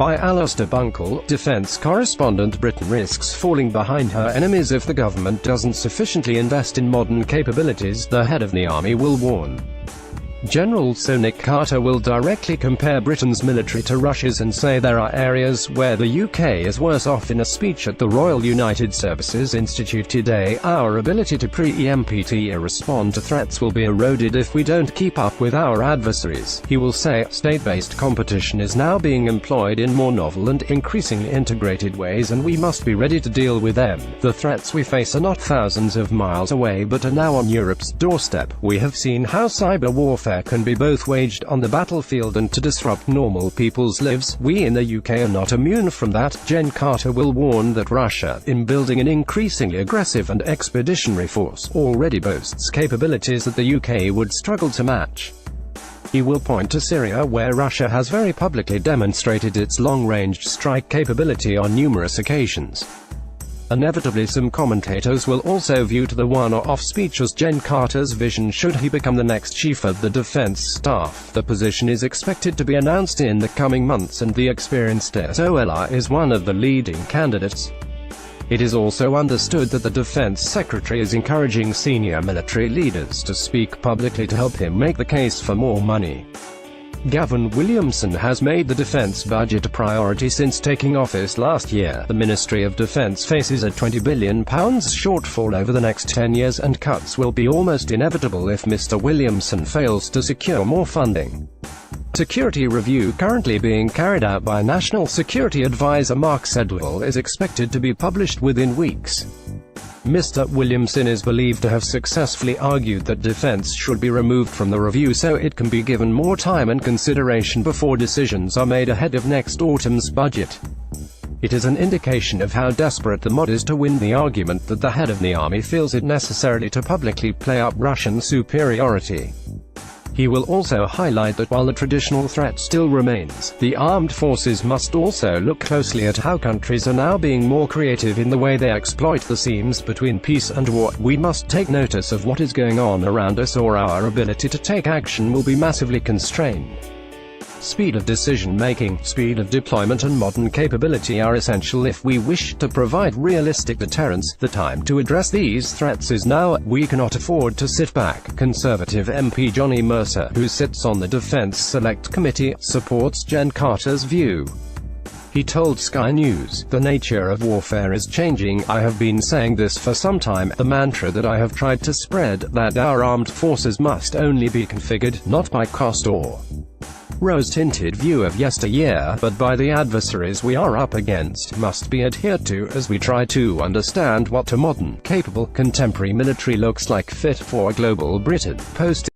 By Alistair Bunkall, Defence Correspondent Britain risks falling behind her enemies if the government doesn't sufficiently invest in modern capabilities, the head of the army will warn. General Sir Nick Carter will directly compare Britain's military to Russia's and say there are areas where the UK is worse off. In a speech at the Royal United Services Institute today, our ability to preempt or respond to threats will be eroded if we don't keep up with our adversaries, he will say. State-based competition is now being employed in more novel and increasingly integrated ways, and we must be ready to deal with them. The threats we face are not thousands of miles away but are now on Europe's doorstep. We have seen how cyber warfare can be both waged on the battlefield and to disrupt normal people's lives. We in the UK are not immune from that. Gen Carter will warn that Russia, in building an increasingly aggressive and expeditionary force, already boasts capabilities that the UK would struggle to match. He will point to Syria, where Russia has very publicly demonstrated its long-range strike capability on numerous occasions. Inevitably, some commentators will also view to the one-off speech as Gen Carter's vision should he become the next chief of the defense staff. The position is expected to be announced in the coming months, and the experienced SOLR is one of the leading candidates. It is also understood that the Defense Secretary is encouraging senior military leaders to speak publicly to help him make the case for more money. Gavin Williamson has made the defence budget a priority since taking office last year. The Ministry of Defence faces a £20 billion shortfall over the next 10 years, and cuts will be almost inevitable if Mr. Williamson fails to secure more funding. Security review currently being carried out by National Security Advisor Mark Sedwill is expected to be published within weeks. Mr. Williamson is believed to have successfully argued that defence should be removed from the review so it can be given more time and consideration before decisions are made ahead of next autumn's budget. It is an indication of how desperate the mod is to win the argument that the head of the army feels it necessary to publicly play up Russian superiority. He will also highlight that while the traditional threat still remains, the armed forces must also look closely at how countries are now being more creative in the way they exploit the seams between peace and war. We must take notice of what is going on around us, or our ability to take action will be massively constrained. Speed of decision-making, speed of deployment and modern capability are essential if we wish to provide realistic deterrence. The time to address these threats is now. We cannot afford to sit back. Conservative MP Johnny Mercer, who sits on the Defence Select Committee, supports Gen Carter's view. He told Sky News, "The nature of warfare is changing. I have been saying this for some time. The mantra that I have tried to spread, that our armed forces must only be configured, not by cost or rose-tinted view of yesteryear, but by the adversaries we are up against, must be adhered to as we try to understand what a modern, capable, contemporary military looks like, fit for global Britain." Posted